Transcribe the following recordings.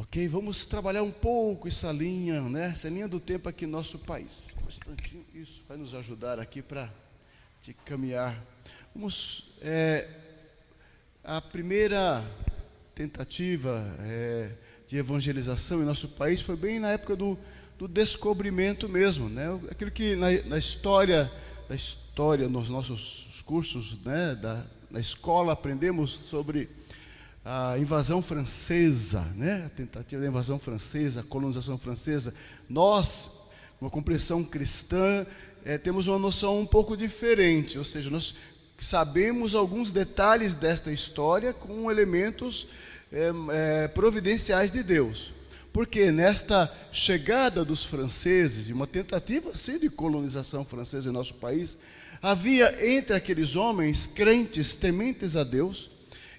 Ok? Vamos trabalhar um pouco essa linha, né? Essa linha do tempo aqui no nosso país. Um instantinho, isso vai nos ajudar aqui para te caminhar. Vamos, a primeira tentativa de evangelização em nosso país foi bem na época do descobrimento mesmo, né? Aquilo que na história, nos nossos cursos, né, na escola aprendemos sobre a invasão francesa, né? A tentativa da invasão francesa, a colonização francesa. Nós, uma compreensão cristã, temos uma noção um pouco diferente, ou seja, nós sabemos alguns detalhes desta história com elementos providenciais de Deus. Porque nesta chegada dos franceses, e uma tentativa sim de colonização francesa em nosso país, havia entre aqueles homens crentes, tementes a Deus,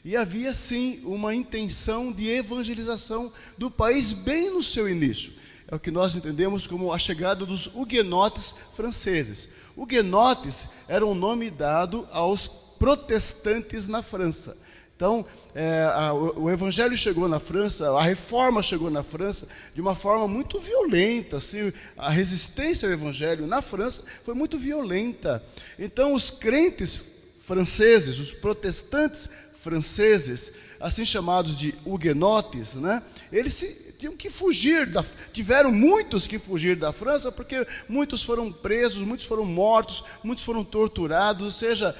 e havia sim uma intenção de evangelização do país bem no seu início. É o que nós entendemos como a chegada dos huguenotes franceses. Huguenotes era um nome dado aos protestantes na França. Então, o evangelho chegou na França, a reforma chegou na França de uma forma muito violenta. Assim, a resistência ao evangelho na França foi muito violenta. Então, os crentes franceses, os protestantes franceses, assim chamados de huguenotes, né, eles tinham que fugir, tiveram muitos que fugir da França, porque muitos foram presos, muitos foram mortos, muitos foram torturados. Ou seja,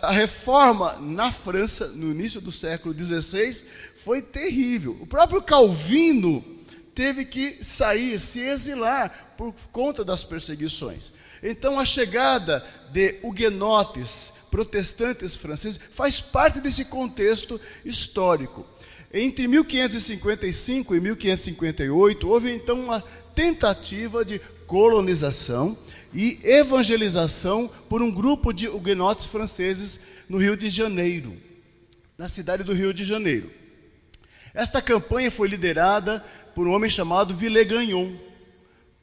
a reforma na França, no início do século XVI, foi terrível. O próprio Calvino teve que sair, se exilar, por conta das perseguições. Então, a chegada de huguenotes, protestantes franceses, faz parte desse contexto histórico. Entre 1555 e 1558, houve então uma tentativa de colonização e evangelização por um grupo de huguenotes franceses no Rio de Janeiro, na cidade do Rio de Janeiro. Esta campanha foi liderada por um homem chamado Villegagnon,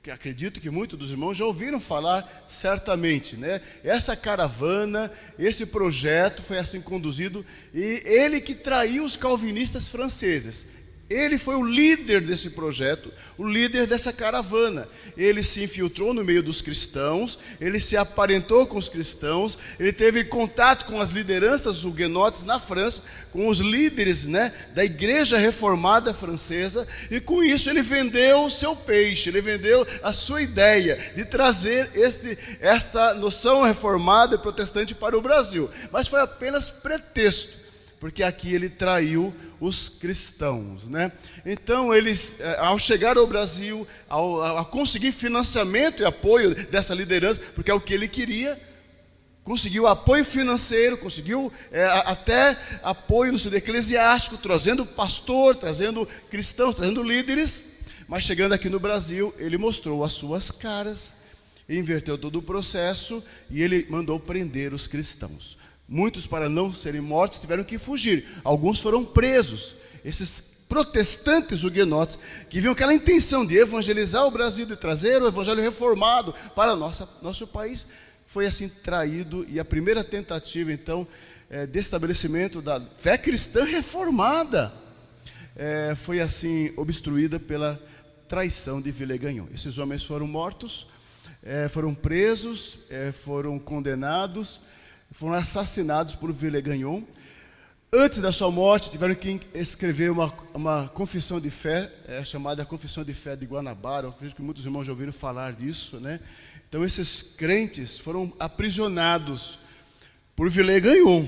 que acredito que muitos dos irmãos já ouviram falar certamente, né? Essa caravana, esse projeto foi assim conduzido, e ele que traiu os calvinistas franceses. Ele foi o líder desse projeto, o líder dessa caravana. Ele se infiltrou no meio dos cristãos, ele se aparentou com os cristãos, ele teve contato com as lideranças huguenotes na França, com os líderes, né, da igreja reformada francesa, e com isso ele vendeu o seu peixe, ele vendeu a sua ideia de trazer esta noção reformada e protestante para o Brasil. Mas foi apenas pretexto, porque aqui ele traiu os cristãos, né? Então, eles, ao chegar ao Brasil, ao conseguir financiamento e apoio dessa liderança, porque é o que ele queria, conseguiu apoio financeiro, conseguiu até apoio no sentido eclesiástico, trazendo pastor, trazendo cristãos, trazendo líderes, mas chegando aqui no Brasil, ele mostrou as suas caras, inverteu todo o processo e ele mandou prender os cristãos. Muitos, para não serem mortos, tiveram que fugir. Alguns foram presos. Esses protestantes huguenotes, que viam aquela intenção de evangelizar o Brasil, de trazer o evangelho reformado para nosso país, foi assim traído. E a primeira tentativa, então, de estabelecimento da fé cristã reformada, foi assim obstruída pela traição de Villegagnon. Esses homens foram mortos, foram presos, foram condenados, foram assassinados por Villegagnon. Antes da sua morte, tiveram que escrever uma confissão de fé, chamada Confissão de Fé de Guanabara. Eu acredito que muitos irmãos já ouviram falar disso, né? Então, esses crentes foram aprisionados por Villegagnon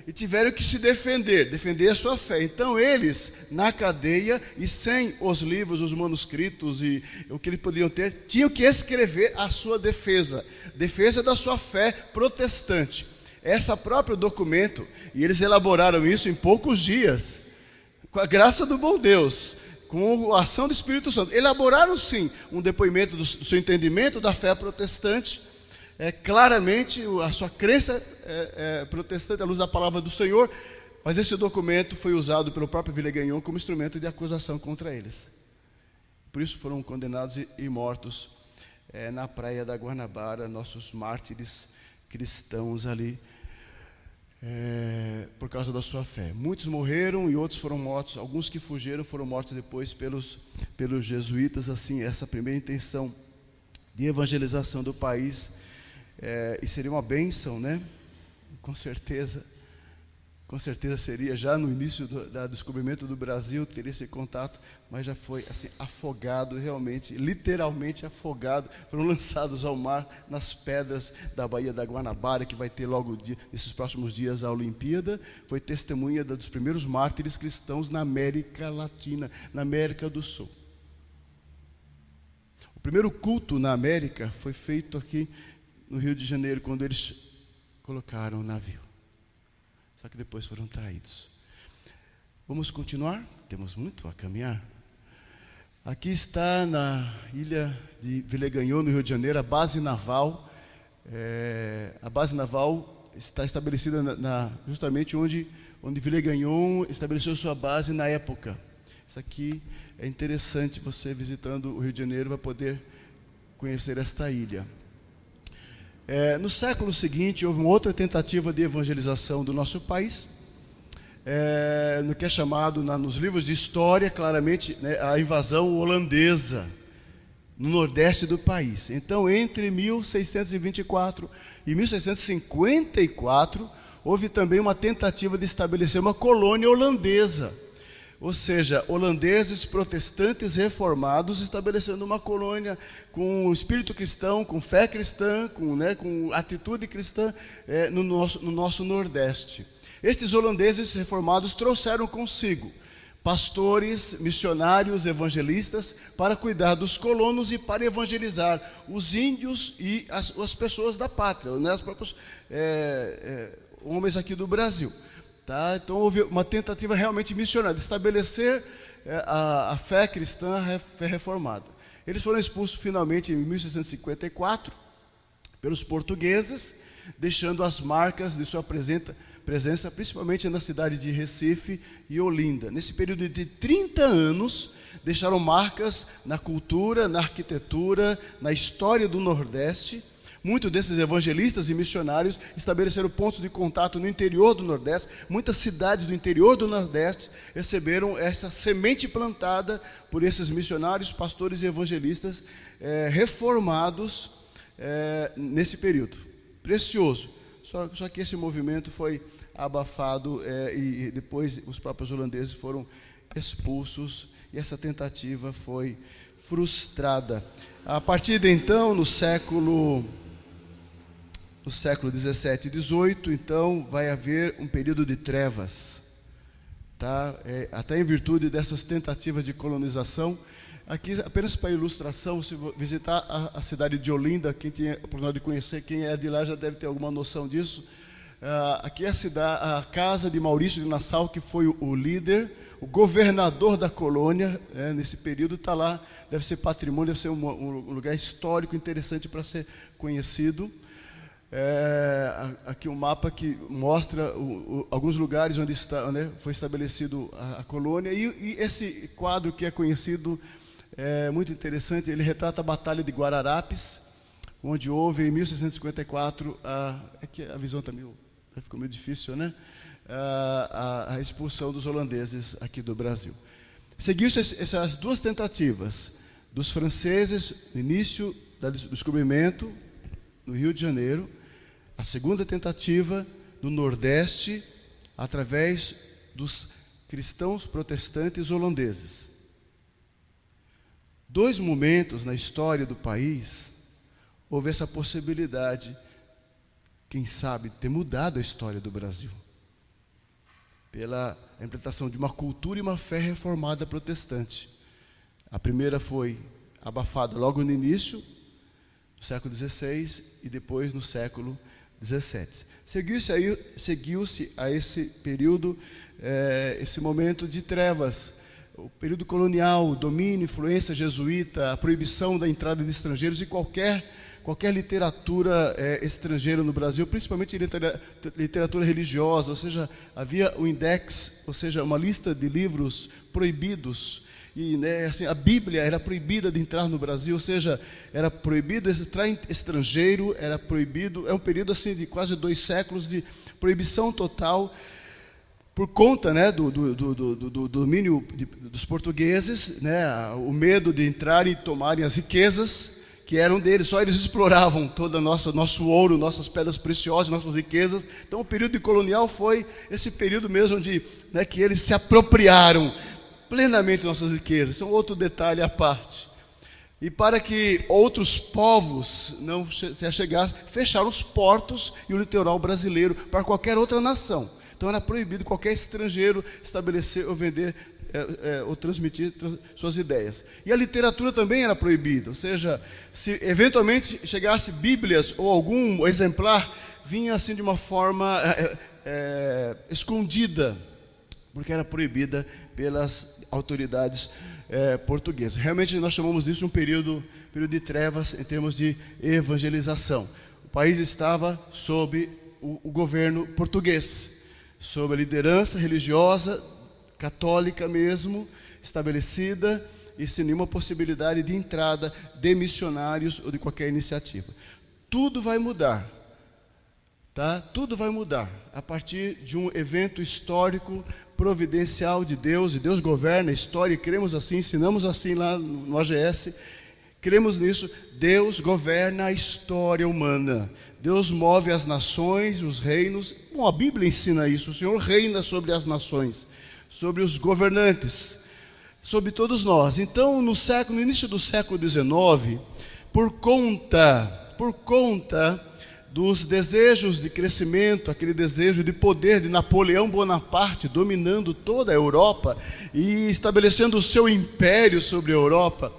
e tiveram que se defender a sua fé. Então, eles, na cadeia e sem os livros, os manuscritos e o que eles poderiam ter, tinham que escrever a sua defesa da sua fé protestante. Esse próprio documento, e eles elaboraram isso em poucos dias, com a graça do bom Deus, com a ação do Espírito Santo. Elaboraram sim um depoimento do seu entendimento da fé protestante, claramente a sua crença protestante à luz da palavra do Senhor, mas esse documento foi usado pelo próprio Villegagnon como instrumento de acusação contra eles. Por isso foram condenados e mortos na praia da Guanabara, nossos mártires cristãos ali. por causa da sua fé. Muitos morreram e outros foram mortos. Alguns que fugiram foram mortos depois pelos jesuítas. Assim, essa primeira intenção de evangelização do país, e seria uma bênção, né? Com certeza seria, já no início do descobrimento do Brasil, teria esse contato, mas já foi assim, afogado realmente, literalmente afogado, foram lançados ao mar nas pedras da Baía da Guanabara, que vai ter logo nesses próximos dias a Olimpíada. Foi testemunha dos primeiros mártires cristãos na América Latina, na América do Sul. O primeiro culto na América foi feito aqui no Rio de Janeiro, quando eles colocaram o navio. Só que depois foram traídos. Vamos continuar? Temos muito a caminhar. Aqui está na ilha de Villeganhon, no Rio de Janeiro, a base naval. A base naval está estabelecida justamente onde Villeganhon estabeleceu sua base na época. Isso aqui é interessante, você visitando o Rio de Janeiro vai poder conhecer esta ilha. No século seguinte, houve uma outra tentativa de evangelização do nosso país, no que é chamado, nos livros de história, claramente, né, a invasão holandesa no nordeste do país. Então, entre 1624 e 1654, houve também uma tentativa de estabelecer uma colônia holandesa. Ou seja, holandeses protestantes reformados estabelecendo uma colônia com espírito cristão, com fé cristã, com atitude cristã no nosso Nordeste. Estes holandeses reformados trouxeram consigo pastores, missionários, evangelistas, para cuidar dos colonos e para evangelizar os índios e as pessoas da pátria, né, os próprios homens aqui do Brasil. Tá? Então houve uma tentativa realmente missionária de estabelecer a fé cristã, a fé reformada. Eles foram expulsos finalmente em 1654 pelos portugueses, deixando as marcas de sua presença, principalmente na cidade de Recife e Olinda. Nesse período de 30 anos, deixaram marcas na cultura, na arquitetura, na história do Nordeste. Muitos desses evangelistas e missionários estabeleceram pontos de contato no interior do Nordeste. Muitas cidades do interior do Nordeste receberam essa semente plantada por esses missionários, pastores e evangelistas reformados nesse período. Precioso. Só que esse movimento foi abafado e depois os próprios holandeses foram expulsos e essa tentativa foi frustrada. A partir de então, no século 17 e 18, então, vai haver um período de trevas, tá? Até em virtude dessas tentativas de colonização. Aqui, apenas para ilustração, se visitar a cidade de Olinda, quem tem a oportunidade de conhecer, quem é de lá já deve ter alguma noção disso. Aqui é a casa de Maurício de Nassau, que foi o líder, o governador da colônia, nesse período, está lá, deve ser patrimônio, deve ser um lugar histórico interessante para ser conhecido. Aqui um mapa que mostra alguns lugares onde foi estabelecido a colônia, e esse quadro que é conhecido, muito interessante, ele retrata a Batalha de Guararapes, onde houve em 1654, aqui a visão também ficou meio difícil, né? A expulsão dos holandeses aqui do Brasil. Seguiu-se essas duas tentativas dos franceses no início do descobrimento no Rio de Janeiro, a segunda tentativa no Nordeste, através dos cristãos protestantes holandeses. Dois momentos na história do país houve essa possibilidade, quem sabe, de ter mudado a história do Brasil, pela implantação de uma cultura e uma fé reformada protestante. A primeira foi abafada logo no início, no século XVI, e depois no século XVII. Seguiu-se a esse período, esse momento de trevas, o período colonial, o domínio, influência jesuíta, a proibição da entrada de estrangeiros e qualquer literatura estrangeira no Brasil, principalmente literatura religiosa, ou seja, havia o index, ou seja, uma lista de livros proibidos. E né, assim, a Bíblia era proibida de entrar no Brasil, ou seja, era proibido entrar estrangeiro, era proibido, é um período assim de quase 2 séculos de proibição total, por conta, né, do domínio dos portugueses, né, o medo de entrarem e tomarem as riquezas que eram deles. Só eles exploravam todo o nosso ouro, nossas pedras preciosas, nossas riquezas. Então o período colonial foi esse período mesmo de, né, que eles se apropriaram plenamente nossas riquezas. Isso é um outro detalhe à parte. E para que outros povos não se achegassem, fecharam os portos e o litoral brasileiro para qualquer outra nação. Então era proibido qualquer estrangeiro estabelecer ou vender ou transmitir suas ideias. E a literatura também era proibida, ou seja, se eventualmente chegasse Bíblias ou algum exemplar, vinha assim de uma forma escondida, porque era proibida pelas autoridades portuguesas. Realmente nós chamamos disso um período de trevas em termos de evangelização. O país estava sob o governo português, sob a liderança religiosa, católica mesmo, estabelecida, e sem nenhuma possibilidade de entrada de missionários ou de qualquer iniciativa. Tudo vai mudar, tá? Tudo vai mudar a partir de um evento histórico providencial de Deus, e Deus governa a história, e cremos assim, ensinamos assim lá no AGS, cremos nisso. Deus governa a história humana, Deus move as nações, os reinos. Bom, a Bíblia ensina isso, o Senhor reina sobre as nações, sobre os governantes, sobre todos nós. Então, no início do século XIX, por conta dos desejos de crescimento, aquele desejo de poder de Napoleão Bonaparte dominando toda a Europa e estabelecendo o seu império sobre a Europa,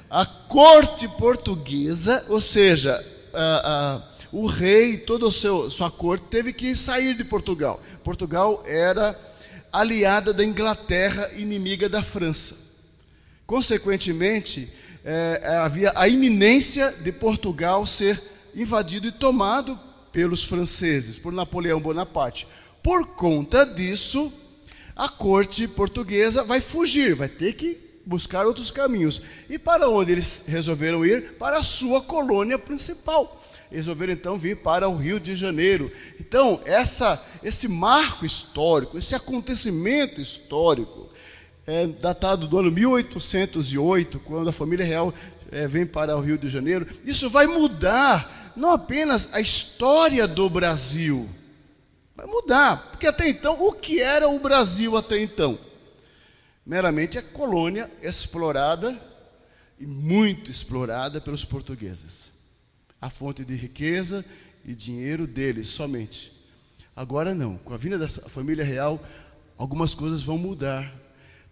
a corte portuguesa, ou seja, o rei, toda a sua corte, teve que sair de Portugal. Portugal era aliada da Inglaterra, inimiga da França. Consequentemente, havia a iminência de Portugal ser invadido e tomado pelos franceses, por Napoleão Bonaparte. Por conta disso, a corte portuguesa vai fugir, vai ter que buscar outros caminhos. E para onde eles resolveram ir? Para a sua colônia principal. Resolveram então vir para o Rio de Janeiro. Então, esse marco histórico, esse acontecimento histórico, datado do ano 1808, quando a família real vem para o Rio de Janeiro, isso vai mudar não apenas a história do Brasil, vai mudar, porque até então, o que era o Brasil até então? Meramente a colônia explorada, e muito explorada pelos portugueses. A fonte de riqueza e dinheiro deles somente. Agora não, com a vinda da família real, algumas coisas vão mudar.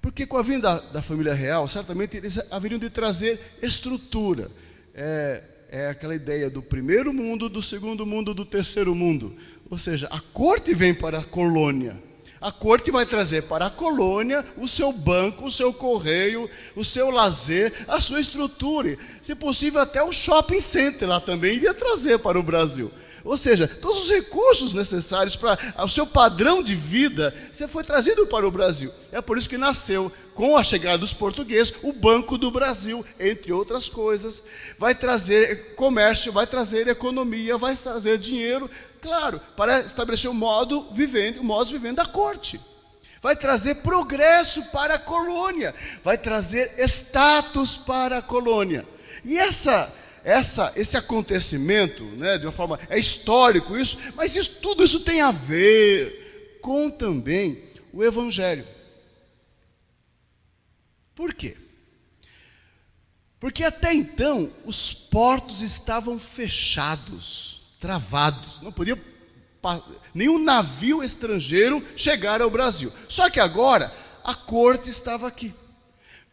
Porque com a vinda da família real, certamente eles haveriam de trazer estrutura. É aquela ideia do primeiro mundo, do segundo mundo, do terceiro mundo. Ou seja, a corte vem para a colônia. A corte vai trazer para a colônia o seu banco, o seu correio, o seu lazer, a sua estrutura. Se possível, até o shopping center lá também iria trazer para o Brasil. Ou seja, todos os recursos necessários para o seu padrão de vida, você foi trazido para o Brasil. É por isso que nasceu, com a chegada dos portugueses, o Banco do Brasil, entre outras coisas. Vai trazer comércio, vai trazer economia, vai trazer dinheiro, claro, para estabelecer o modo de vivendo da corte. Vai trazer progresso para a colônia, vai trazer status para a colônia. E esse acontecimento, né, de uma forma, é histórico isso, mas tudo isso tem a ver com também o Evangelho. Por quê? Porque até então os portos estavam fechados, travados, não podia nenhum navio estrangeiro chegar ao Brasil. Só que agora a corte estava aqui.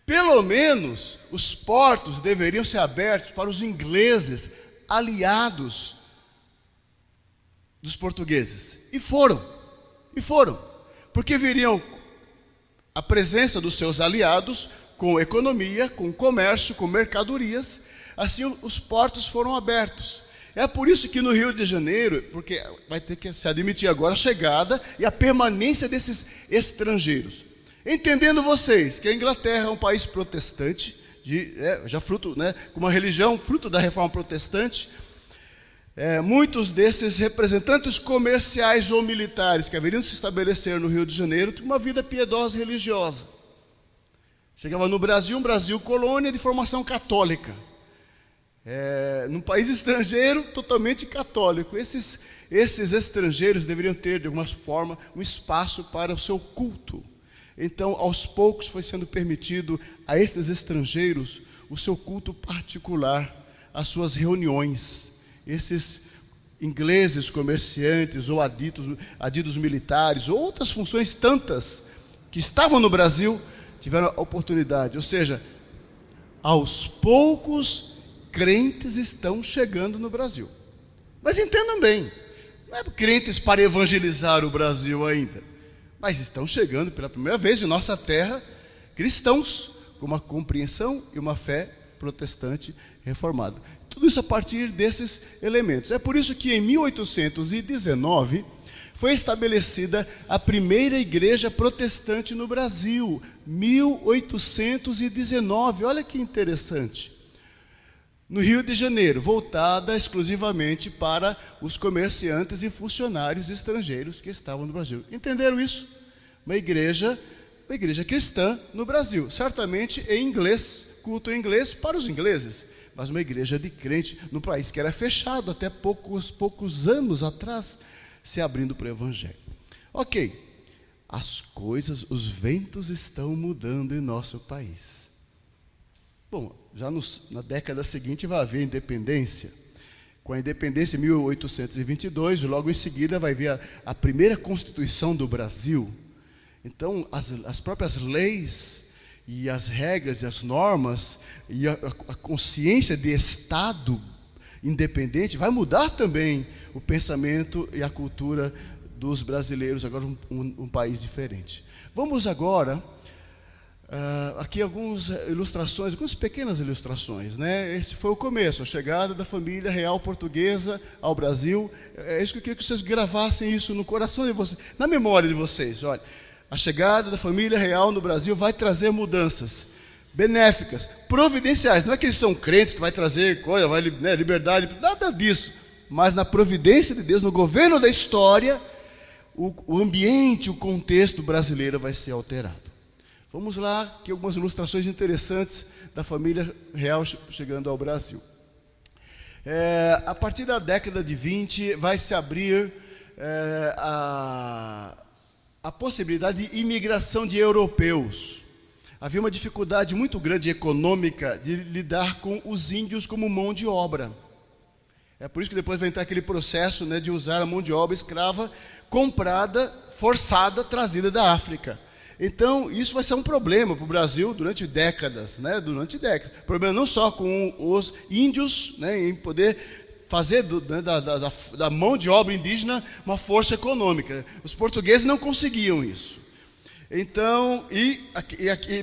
Pelo menos os portos deveriam ser abertos para os ingleses, aliados dos portugueses. E foram, porque viriam a presença dos seus aliados com economia, com comércio, com mercadorias. Assim os portos foram abertos. É por isso que no Rio de Janeiro, porque vai ter que se admitir agora a chegada e a permanência desses estrangeiros. Entendendo vocês que a Inglaterra é um país protestante, já fruto, né, com uma religião fruto da reforma protestante, muitos desses representantes comerciais ou militares que haveriam se estabelecer no Rio de Janeiro tinham uma vida piedosa e religiosa. Chegava no Brasil, um Brasil colônia de formação católica. Num país estrangeiro totalmente católico. Esses estrangeiros deveriam ter, de alguma forma, um espaço para o seu culto. Então, aos poucos, foi sendo permitido a esses estrangeiros o seu culto particular, as suas reuniões. Esses ingleses comerciantes ou adidos militares, ou outras funções tantas que estavam no Brasil, tiveram a oportunidade. Ou seja, aos poucos, crentes estão chegando no Brasil. Mas entendam bem, não é crentes para evangelizar o Brasil ainda, mas estão chegando pela primeira vez em nossa terra cristãos com uma compreensão e uma fé protestante reformada. Tudo isso a partir desses elementos. É por isso que em 1819 foi estabelecida a primeira igreja protestante no Brasil. 1819, olha que interessante. No Rio de Janeiro, voltada exclusivamente para os comerciantes e funcionários estrangeiros que estavam no Brasil. Entenderam isso? Uma igreja cristã no Brasil, certamente em inglês, culto em inglês para os ingleses, mas uma igreja de crente no país que era fechado até poucos anos atrás, se abrindo para o Evangelho. Ok, os ventos estão mudando em nosso país. Bom, já na década seguinte vai haver independência. Com a independência em 1822, logo em seguida vai vir a primeira Constituição do Brasil. Então, as próprias leis e as regras e as normas e a consciência de Estado independente vai mudar também o pensamento e a cultura dos brasileiros, agora um país diferente. Vamos agora... aqui algumas pequenas ilustrações, né? Esse foi o começo, a chegada da família real portuguesa ao Brasil. É isso que eu queria que vocês gravassem isso no coração de vocês, na memória de vocês. Olha, a chegada da família real no Brasil vai trazer mudanças benéficas, providenciais. Não é que eles são crentes que vai trazer coisa, liberdade, nada disso. Mas na providência de Deus, no governo da história, o ambiente, o contexto brasileiro vai ser alterado. Vamos lá, aqui algumas ilustrações interessantes da família real chegando ao Brasil. A partir da década de 20, vai se abrir a possibilidade de imigração de europeus. Havia uma dificuldade muito grande econômica de lidar com os índios como mão de obra. É por isso que depois vai entrar aquele processo, né, de usar a mão de obra escrava comprada, forçada, trazida da África. Então, isso vai ser um problema para o Brasil durante décadas, né? Problema não só com os índios, né, em poder fazer da mão de obra indígena uma força econômica. Os portugueses não conseguiam isso. Então,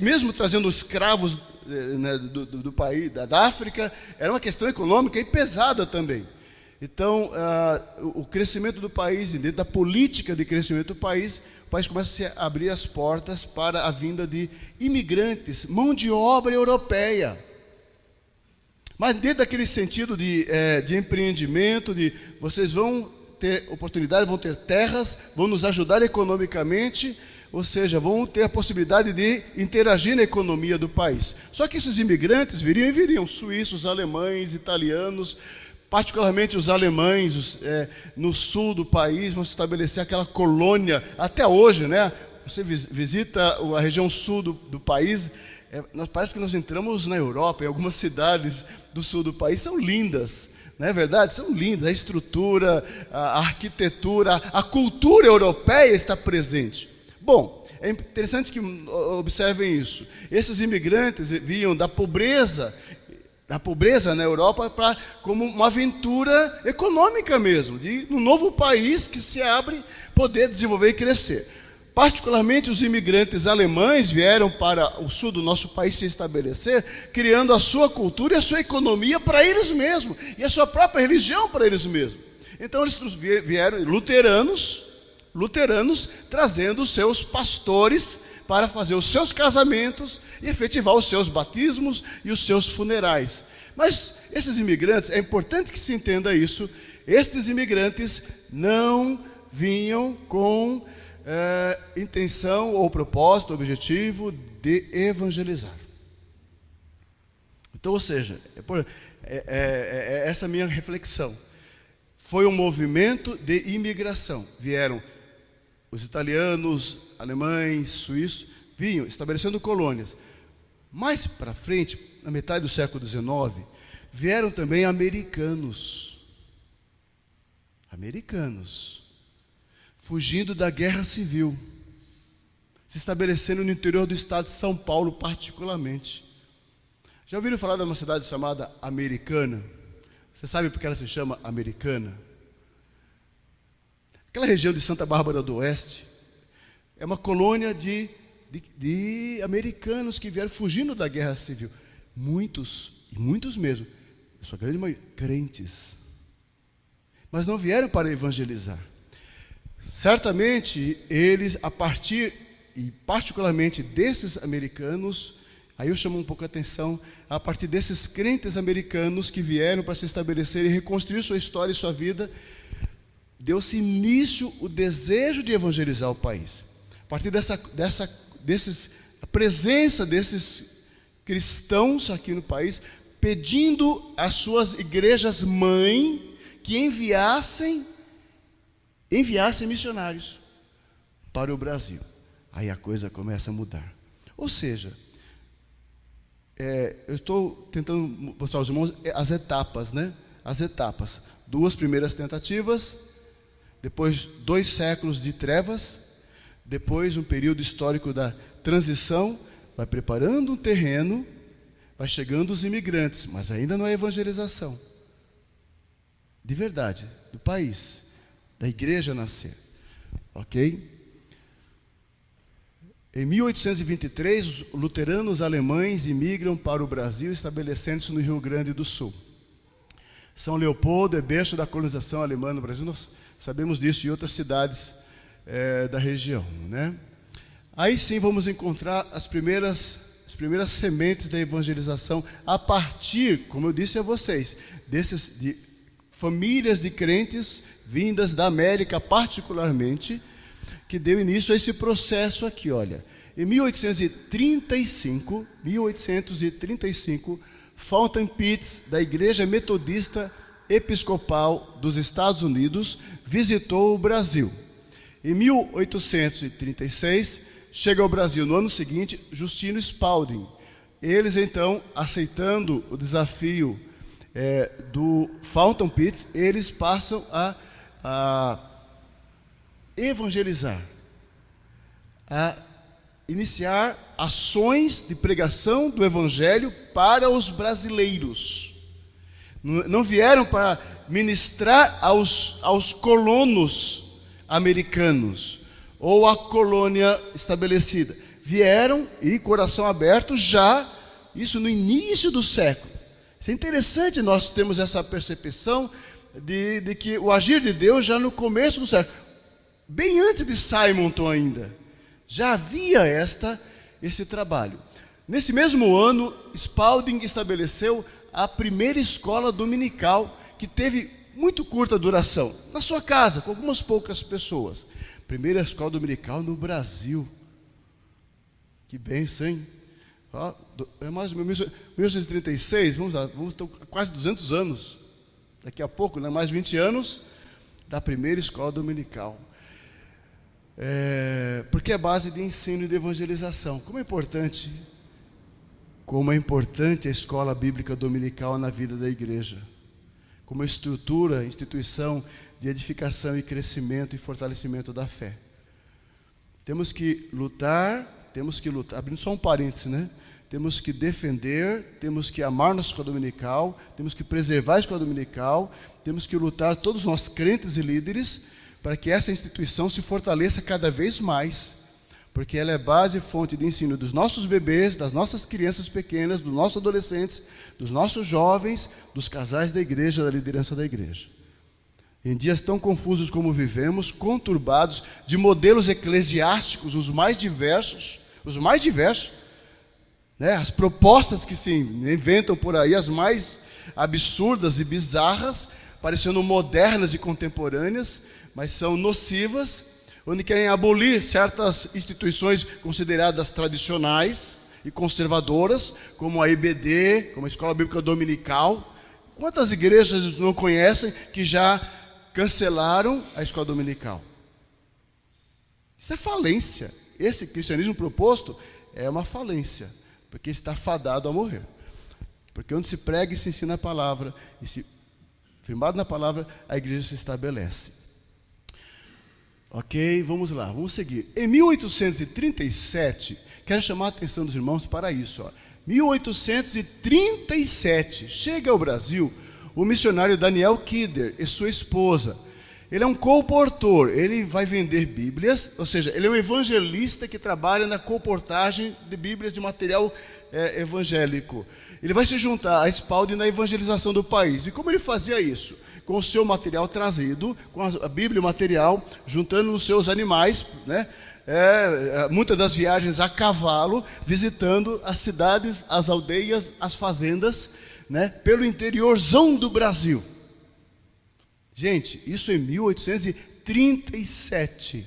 mesmo trazendo escravos, né, do país, da África, era uma questão econômica e pesada também. Então, o crescimento do país, dentro da política de crescimento do país, o país começa a abrir as portas para a vinda de imigrantes, mão de obra europeia. Mas dentro daquele sentido de empreendimento, de vocês vão ter oportunidade, vão ter terras, vão nos ajudar economicamente, ou seja, vão ter a possibilidade de interagir na economia do país. Só que esses imigrantes viriam suíços, alemães, italianos, particularmente os alemães, no sul do país, vão se estabelecer aquela colônia, até hoje, né? Você visita a região sul do país, parece que nós entramos na Europa, em algumas cidades do sul do país, são lindas, não é verdade? São lindas, a estrutura, a arquitetura, a cultura europeia está presente. Bom, é interessante que observem isso. Esses imigrantes vinham da pobreza na Europa como uma aventura econômica mesmo, de um novo país que se abre, poder desenvolver e crescer. Particularmente os imigrantes alemães vieram para o sul do nosso país se estabelecer, criando a sua cultura e a sua economia para eles mesmos, e a sua própria religião para eles mesmos. Então eles vieram luteranos trazendo os seus pastores para fazer os seus casamentos e efetivar os seus batismos e os seus funerais. Mas esses imigrantes, é importante que se entenda isso, estes imigrantes não vinham com intenção ou propósito, objetivo de evangelizar. Então, ou seja, essa é a minha reflexão. Foi um movimento de imigração. Vieram os italianos, alemães, suíços, vinham estabelecendo colônias. Mais para frente, na metade do século XIX, vieram também americanos. Americanos. Fugindo da guerra civil. Se estabelecendo no interior do estado de São Paulo, particularmente. Já ouviram falar de uma cidade chamada Americana? Você sabe por que ela se chama Americana? Aquela região de Santa Bárbara do Oeste é uma colônia de americanos que vieram fugindo da guerra civil. Muitos, e muitos mesmo, a sua grande maioria, crentes. Mas não vieram para evangelizar. Certamente, eles, a partir, e particularmente desses americanos, aí eu chamo um pouco a atenção, a partir desses crentes americanos que vieram para se estabelecer e reconstruir sua história e sua vida, deu-se início o desejo de evangelizar o país. A partir a presença desses cristãos aqui no país, pedindo às suas igrejas mãe que enviassem missionários para o Brasil. Aí a coisa começa a mudar. Ou seja, eu estou tentando mostrar aos irmãos as etapas, né? As etapas. 2 primeiras tentativas, depois 2 séculos de trevas, depois um período histórico da transição, vai preparando um terreno, vai chegando os imigrantes, mas ainda não é evangelização. De verdade, do país, da igreja nascer. Ok? Em 1823, os luteranos alemães imigram para o Brasil, estabelecendo-se no Rio Grande do Sul. São Leopoldo é berço da colonização alemã no Brasil, nós sabemos disso em outras cidades da região, né? Aí sim vamos encontrar as primeiras sementes da evangelização, a partir, como eu disse a vocês, de famílias de crentes vindas da América particularmente, que deu início a esse processo aqui, olha. Em 1835, Fountain Pitts, da Igreja Metodista Episcopal dos Estados Unidos, visitou o Brasil. Em 1836, chega ao Brasil no ano seguinte Justino Spalding. Eles então, aceitando o desafio do Fountain Pitts, eles passam a evangelizar, a iniciar ações de pregação do Evangelho para os brasileiros. Não vieram para ministrar aos colonos americanos ou à colônia estabelecida. Vieram, e coração aberto, já, isso no início do século. Isso é interessante nós termos essa percepção de que o agir de Deus já no começo do século, bem antes de Simonton ainda, já havia esse trabalho. Nesse mesmo ano, Spalding estabeleceu a primeira escola dominical, que teve muito curta duração, na sua casa, com algumas poucas pessoas. Primeira escola dominical no Brasil. Que bênção, hein? É mais ou menos 1936, vamos ter quase 200 anos, daqui a pouco, né, mais 20 anos, da primeira escola dominical. Porque é base de ensino e de evangelização. Como é importante a escola bíblica dominical na vida da igreja, como instituição de edificação e crescimento e fortalecimento da fé. Temos que lutar, abrindo só um parêntese, né? Temos que defender, temos que amar nossa escola dominical, temos que preservar a escola dominical, temos que lutar, todos nós crentes e líderes, para que essa instituição se fortaleça cada vez mais, porque ela é base e fonte de ensino dos nossos bebês, das nossas crianças pequenas, dos nossos adolescentes, dos nossos jovens, dos casais da igreja, da liderança da igreja. Em dias tão confusos como vivemos, conturbados, de modelos eclesiásticos os mais diversos, os mais diversos, né? As propostas que se inventam por aí, as mais absurdas e bizarras, parecendo modernas e contemporâneas, mas são nocivas, onde querem abolir certas instituições consideradas tradicionais e conservadoras, como a IBD, como a Escola Bíblica Dominical. Quantas igrejas não conhecem que já cancelaram a escola dominical? Isso é falência. Esse cristianismo proposto é uma falência, porque está fadado a morrer. Porque onde se prega e se ensina a palavra, e se firmado na palavra, a igreja se estabelece. Ok, vamos lá, vamos seguir. Em 1837, quero chamar a atenção dos irmãos para isso. 1837, chega ao Brasil o missionário Daniel Kidder e sua esposa. Ele é um colportor, ele vai vender Bíblias, ou seja, ele é um evangelista que trabalha na colportagem de Bíblias, de material evangélico. Ele vai se juntar a Spalding na evangelização do país. E como ele fazia isso? Com o seu material trazido, com a Bíblia, o material, juntando os seus animais, né? Muitas das viagens a cavalo, visitando as cidades, as aldeias, as fazendas, né? Pelo interiorzão do Brasil. Gente, isso em 1837.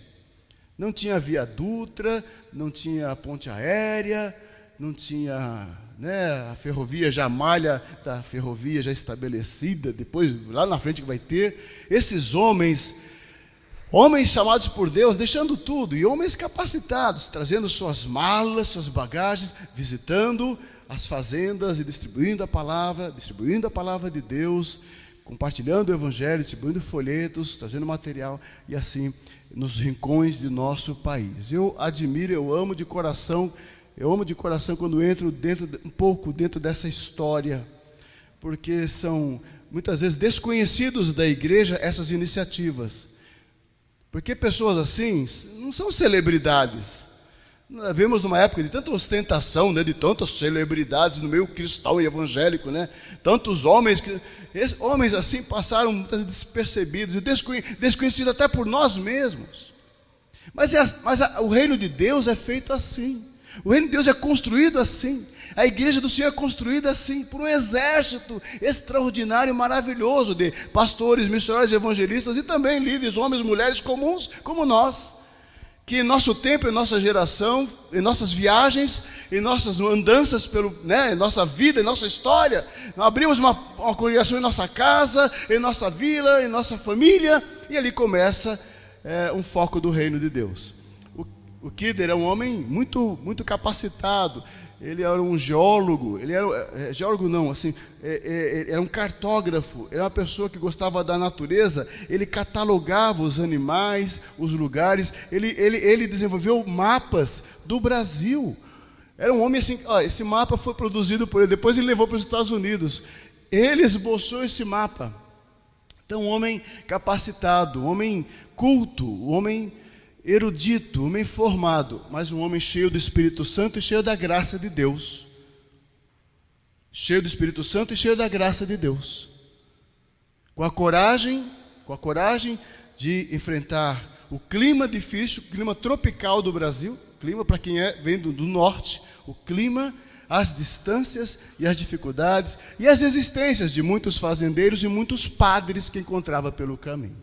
Não tinha Via Dutra, não tinha ponte aérea, não tinha, né, a ferrovia já, a malha da ferrovia já estabelecida, depois lá na frente que vai ter. Esses homens chamados por Deus, deixando tudo, e homens capacitados, trazendo suas malas, suas bagagens, visitando as fazendas e distribuindo a palavra de Deus, compartilhando o evangelho, distribuindo folhetos, trazendo material, e assim nos rincões de nosso país. Eu admiro, eu amo de coração quando entro um pouco dentro dessa história, porque são muitas vezes desconhecidos da igreja essas iniciativas. Porque pessoas assim não são celebridades. Nós vemos numa época de tanta ostentação, né, de tantas celebridades no meio cristão e evangélico, né? Tantos homens, homens assim passaram despercebidos e desconhecidos até por nós mesmos. Mas o reino de Deus é feito assim. O reino de Deus é construído assim. A igreja do Senhor é construída assim, por um exército extraordinário, maravilhoso de pastores, missionários, evangelistas e também líderes, homens, mulheres comuns como nós, que em nosso tempo, em nossa geração, em nossas viagens, em nossas andanças em nossa vida, em nossa história, nós abrimos uma congregação em nossa casa, em nossa vila, em nossa família, e ali começa um foco do reino de Deus. O Kidder é um homem muito, muito capacitado. Ele era um geólogo, era um cartógrafo, era uma pessoa que gostava da natureza. Ele catalogava os animais, os lugares, ele desenvolveu mapas do Brasil. Era um homem assim, esse mapa foi produzido por ele, depois ele levou para os Estados Unidos. Ele esboçou esse mapa. Então, um homem capacitado, um homem culto, um homem erudito, um homem formado, mas um homem cheio do Espírito Santo e cheio da graça de Deus. Cheio do Espírito Santo e cheio da graça de Deus. Com a coragem de enfrentar o clima difícil, o clima tropical do Brasil, clima para quem vem do norte, o clima, as distâncias e as dificuldades e as existências de muitos fazendeiros e muitos padres que encontrava pelo caminho.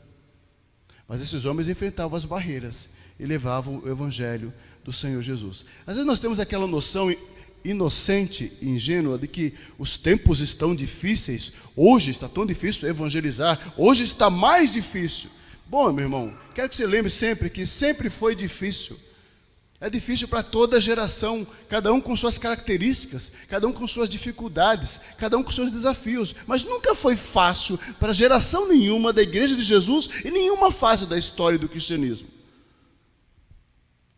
Mas esses homens enfrentavam as barreiras e levavam o evangelho do Senhor Jesus. Às vezes nós temos aquela noção inocente e ingênua de que os tempos estão difíceis. Hoje está tão difícil evangelizar, hoje está mais difícil. Bom, meu irmão, quero que você lembre sempre que sempre foi difícil. É difícil para toda geração, cada um com suas características, cada um com suas dificuldades, cada um com seus desafios. Mas nunca foi fácil para geração nenhuma da Igreja de Jesus e nenhuma fase da história do cristianismo.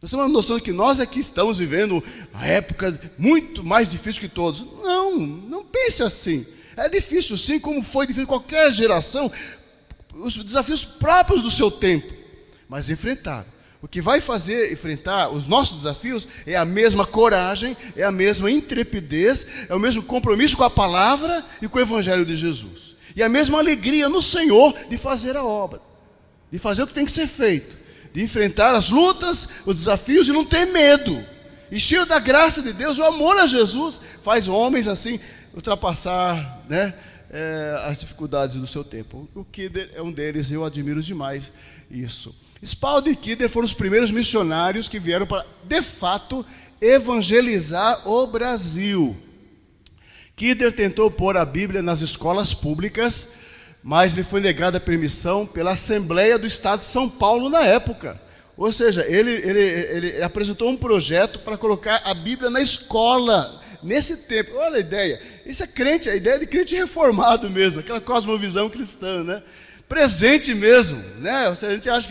Nós temos uma noção de que nós aqui estamos vivendo a época muito mais difícil que todos. Não pense assim. É difícil sim, como foi difícil qualquer geração, os desafios próprios do seu tempo, mas enfrentaram. O que vai fazer enfrentar os nossos desafios é a mesma coragem, é a mesma intrepidez, é o mesmo compromisso com a palavra e com o evangelho de Jesus. E a mesma alegria no Senhor de fazer a obra, de fazer o que tem que ser feito, de enfrentar as lutas, os desafios e não ter medo. e cheio da graça de Deus, o amor a Jesus faz homens assim ultrapassar, né, as dificuldades do seu tempo. O Kidder é um deles, eu admiro demais isso. Spalding e Kidder foram os primeiros missionários que vieram para, de fato, evangelizar o Brasil. Kidder tentou pôr a Bíblia nas escolas públicas, mas lhe foi negada a permissão pela Assembleia do Estado de São Paulo na época. Ou seja, ele apresentou um projeto para colocar a Bíblia na escola, nesse tempo. Olha a ideia, isso é crente, a ideia de crente reformado mesmo, aquela cosmovisão cristã, né? Presente mesmo, né? Ou seja, a gente acha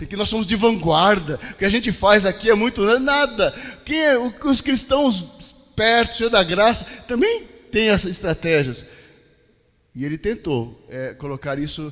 que nós somos de vanguarda, o que a gente faz aqui é muito nada. Os cristãos espertos, cheios da graça, também têm essas estratégias. E ele tentou colocar isso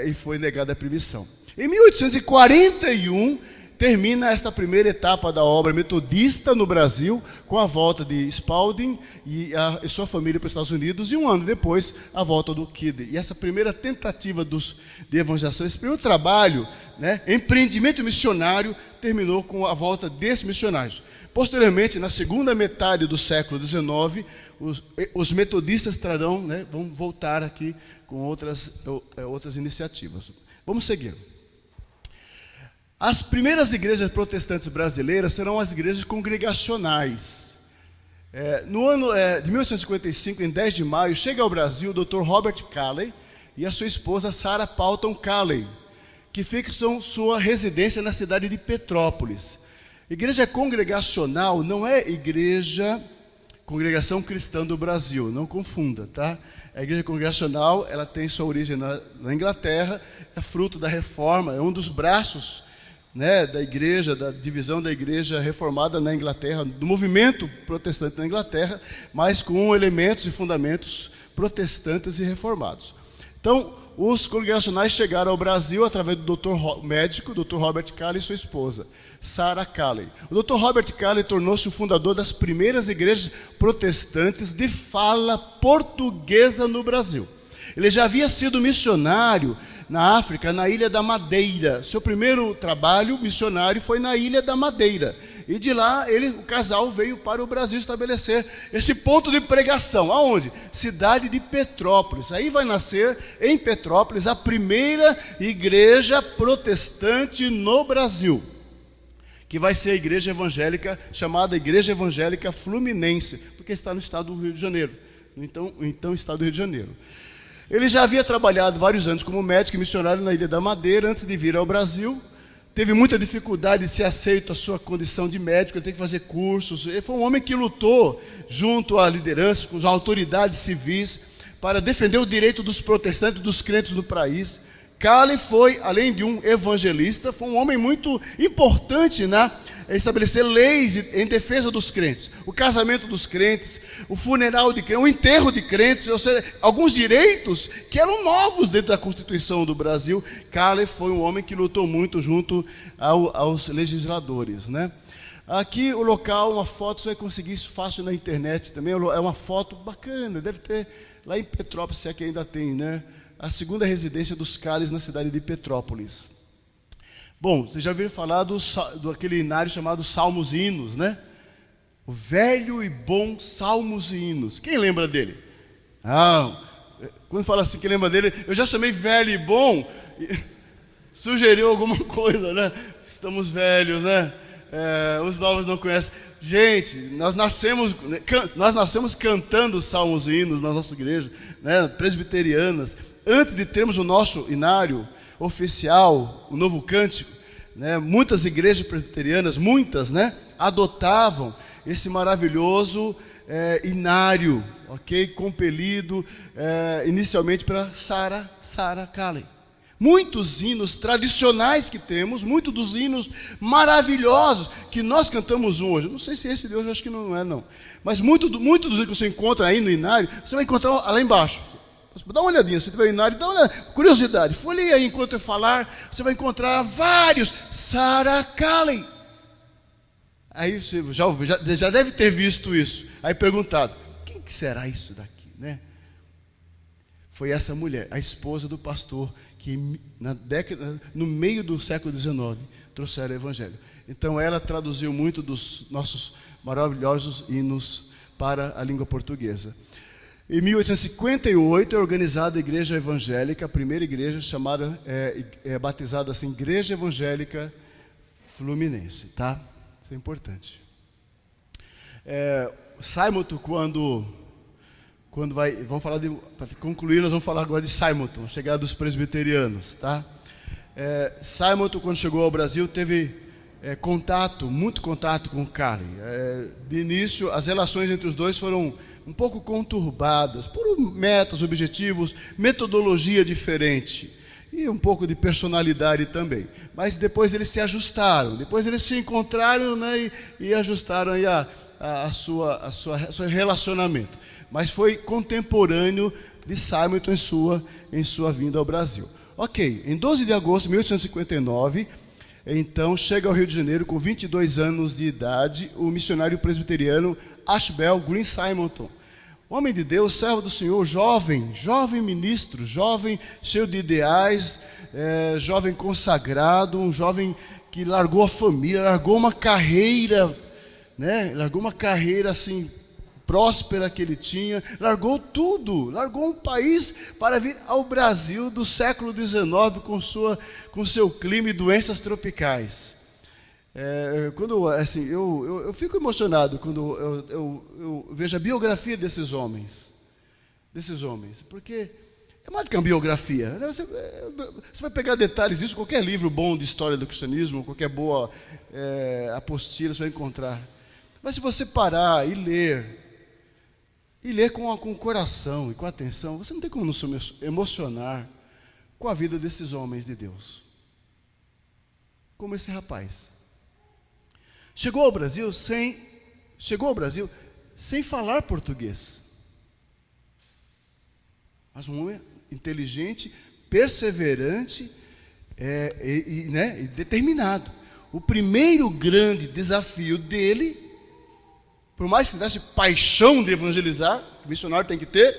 e foi negada a permissão. Em 1841, termina esta primeira etapa da obra metodista no Brasil, com a volta de Spalding e sua família para os Estados Unidos, e um ano depois, a volta do Kidder. E essa primeira tentativa de evangelização, esse primeiro trabalho, né, empreendimento missionário, terminou com a volta desses missionários. Posteriormente, na segunda metade do século XIX, os metodistas vão voltar aqui com outras iniciativas. Vamos seguir. As primeiras igrejas protestantes brasileiras serão as igrejas congregacionais. No ano de 1855, em 10 de maio, chega ao Brasil o Dr. Robert Calley e a sua esposa Sarah Palton Calley, que fixam sua residência na cidade de Petrópolis. Igreja congregacional não é congregação cristã do Brasil, não confunda, tá? A igreja congregacional, ela tem sua origem na Inglaterra, é fruto da reforma, é um dos braços, né, da igreja, da divisão da igreja reformada na Inglaterra, do movimento protestante na Inglaterra, mas com elementos e fundamentos protestantes e reformados. Então, os congregacionais chegaram ao Brasil através do médico, Dr. Robert Calley e sua esposa, Sarah Calley. O Dr. Robert Calley tornou-se o fundador das primeiras igrejas protestantes de fala portuguesa no Brasil. Ele já havia sido missionário na África, na Ilha da Madeira. Seu primeiro trabalho missionário foi na Ilha da Madeira. E de lá, o casal veio para o Brasil estabelecer esse ponto de pregação. Aonde? Cidade de Petrópolis. Aí vai nascer, em Petrópolis, a primeira igreja protestante no Brasil, que vai ser a igreja evangélica, chamada Igreja Evangélica Fluminense, porque está no estado do Rio de Janeiro, então estado do Rio de Janeiro. Ele já havia trabalhado vários anos como médico e missionário na Ilha da Madeira antes de vir ao Brasil. Teve muita dificuldade de ser aceito a sua condição de médico, ele teve que fazer cursos. Ele foi um homem que lutou junto à liderança, com as autoridades civis, para defender o direito dos protestantes, dos crentes do país. Calley foi, além de um evangelista, foi um homem muito importante estabelecer leis em defesa dos crentes. O casamento dos crentes, o funeral de crentes, o enterro de crentes, ou seja, alguns direitos que eram novos dentro da Constituição do Brasil. Calley foi um homem que lutou muito junto aos legisladores, né? Aqui o local, uma foto, você vai conseguir isso fácil na internet também, é uma foto bacana, deve ter lá em Petrópolis, se é que ainda tem, né? A segunda residência dos Calles na cidade de Petrópolis. Bom, vocês já ouviram falar do aquele inário chamado Salmos e Hinos, né? O velho e bom Salmos e Hinos. Quem lembra dele? Quando fala assim, quem lembra dele? Eu já chamei velho e bom, sugeriu alguma coisa, né? Estamos velhos, né? Os novos não conhecem. Gente, nós nascemos cantando salmos e hinos na nossa igreja, né, presbiterianas. Antes de termos o nosso inário oficial, o novo cântico, né, muitas igrejas presbiterianas, né, adotavam esse maravilhoso inário, ok, compelido inicialmente para Sarah Calley. Muitos hinos tradicionais que temos, muitos dos hinos maravilhosos que nós cantamos hoje. Não sei se esse de hoje, acho que não é, não. Mas muito dos hinos que você encontra aí no inário, você vai encontrar lá embaixo. Dá uma olhadinha, se tiver inário, dá uma olhada. Curiosidade, folheia aí enquanto eu falar, você vai encontrar vários. Sarah Calley. Aí você já deve ter visto isso. Aí perguntado, quem que será isso daqui, né? Foi essa mulher, a esposa do pastor, que no meio do século XIX, trouxeram o evangelho. Então ela traduziu muito dos nossos maravilhosos hinos para a língua portuguesa. Em 1858 é organizada a igreja evangélica, a primeira igreja chamada, batizada assim, Igreja Evangélica Fluminense, tá? Isso é importante. Simonton, quando vai, vamos falar para concluir, nós vamos falar agora de Simonton, a chegada dos presbiterianos, tá? Simonton, quando chegou ao Brasil, teve muito contato com Carey. De início, as relações entre os dois foram um pouco conturbadas, por metas, objetivos, metodologia diferente e um pouco de personalidade também. Mas depois eles se ajustaram, depois eles se encontraram, né, e ajustaram aí seu relacionamento. Mas foi contemporâneo de Simonton em sua vinda ao Brasil. Ok, em 12 de agosto de 1859, então chega ao Rio de Janeiro com 22 anos de idade o missionário presbiteriano Ashbel Green Simonton. Homem de Deus, servo do Senhor, jovem ministro, jovem cheio de ideais, jovem consagrado, um jovem que largou a família, largou uma carreira, né? Largou uma carreira assim próspera que ele tinha, largou tudo, largou um país para vir ao Brasil do século XIX com seu clima e doenças tropicais. Eu fico emocionado quando eu vejo a biografia desses homens, porque é mais do que uma biografia. Você vai pegar detalhes disso, qualquer livro bom de história do cristianismo, qualquer boa apostila, você vai encontrar. Mas se você parar e ler com o coração e com atenção, você não tem como não se emocionar com a vida desses homens de Deus. Como esse rapaz. Chegou ao Brasil sem falar português. Mas um homem inteligente, perseverante e determinado. O primeiro grande desafio dele, por mais que tivesse paixão de evangelizar, que o missionário tem que ter,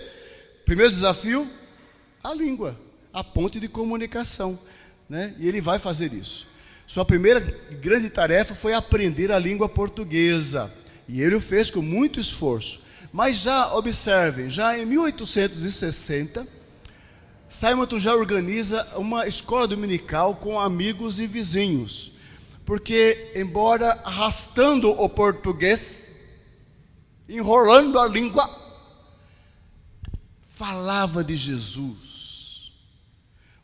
primeiro desafio, a língua, a ponte de comunicação, né? E ele vai fazer isso. Sua primeira grande tarefa foi aprender a língua portuguesa, e ele o fez com muito esforço. Mas já observem, já em 1860, Simonton já organiza uma escola dominical com amigos e vizinhos, porque embora arrastando o português, enrolando a língua, falava de Jesus,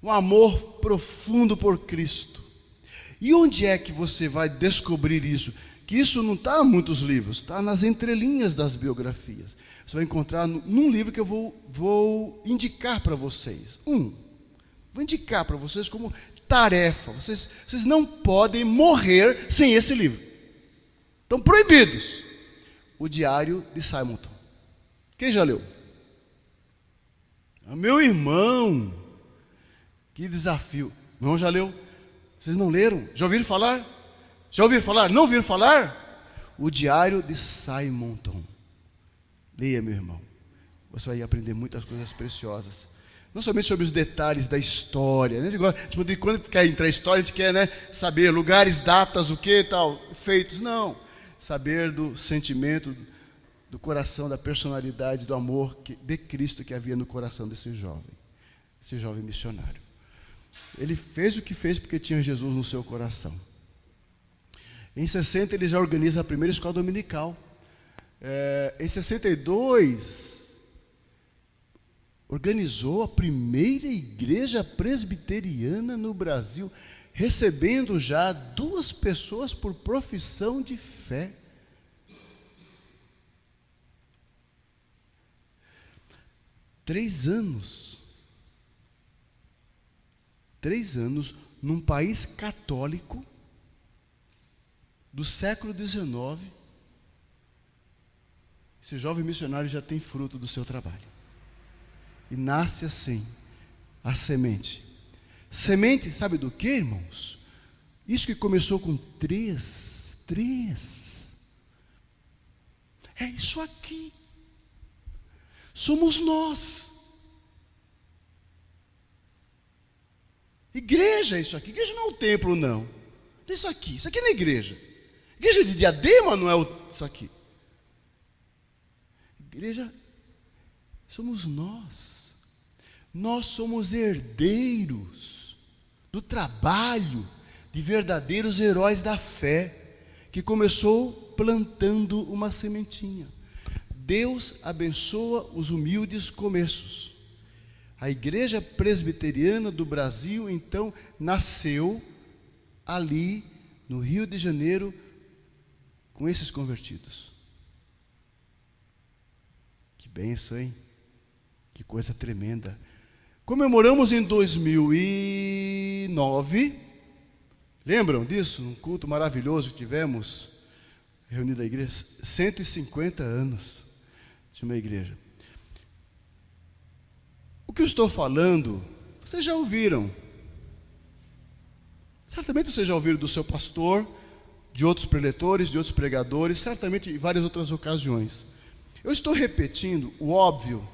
um amor profundo por Cristo. E onde é que você vai descobrir isso? Que isso não está em muitos livros, está nas entrelinhas das biografias. Você vai encontrar num livro que eu vou indicar para vocês. Vou indicar para vocês como tarefa. Vocês não podem morrer sem esse livro. Estão proibidos. O Diário de Simonton. Quem já leu? Meu irmão, que desafio. Meu irmão já leu? Vocês não leram? Já ouviram falar? Já ouviram falar? Não ouviram falar? O Diário de Simonton. Leia, meu irmão. Você vai aprender muitas coisas preciosas. Não somente sobre os detalhes da história, né? Quando quer entrar em história, a gente quer, né, saber lugares, datas, o que tal, feitos. Não. Saber do sentimento, do coração, da personalidade, do amor de Cristo que havia no coração desse jovem missionário. Ele fez o que fez porque tinha Jesus no seu coração. Em 60 ele já organiza a primeira escola dominical. Em 62 organizou a primeira igreja presbiteriana no Brasil, recebendo já 2 pessoas por profissão de fé. Três anos num país católico do século XIX. Esse jovem missionário já tem fruto do seu trabalho. E nasce assim, a semente. Semente, sabe do que, irmãos? Isso que começou com 3. É isso aqui. Somos nós. Igreja é isso aqui. Igreja não é o templo, não. Isso aqui não é igreja. Igreja de Diadema não é isso aqui. Igreja somos nós. Nós somos herdeiros do trabalho de verdadeiros heróis da fé, que começou plantando uma sementinha. Deus abençoa os humildes começos. A Igreja Presbiteriana do Brasil, então, nasceu ali no Rio de Janeiro com esses convertidos. Que bênção, hein? Que coisa tremenda. Comemoramos em 2009, lembram disso? Um culto maravilhoso que tivemos, reunida a igreja, 150 anos de uma igreja. O que eu estou falando, vocês já ouviram. Certamente vocês já ouviram do seu pastor, de outros preletores, de outros pregadores, certamente em várias outras ocasiões. Eu estou repetindo o óbvio.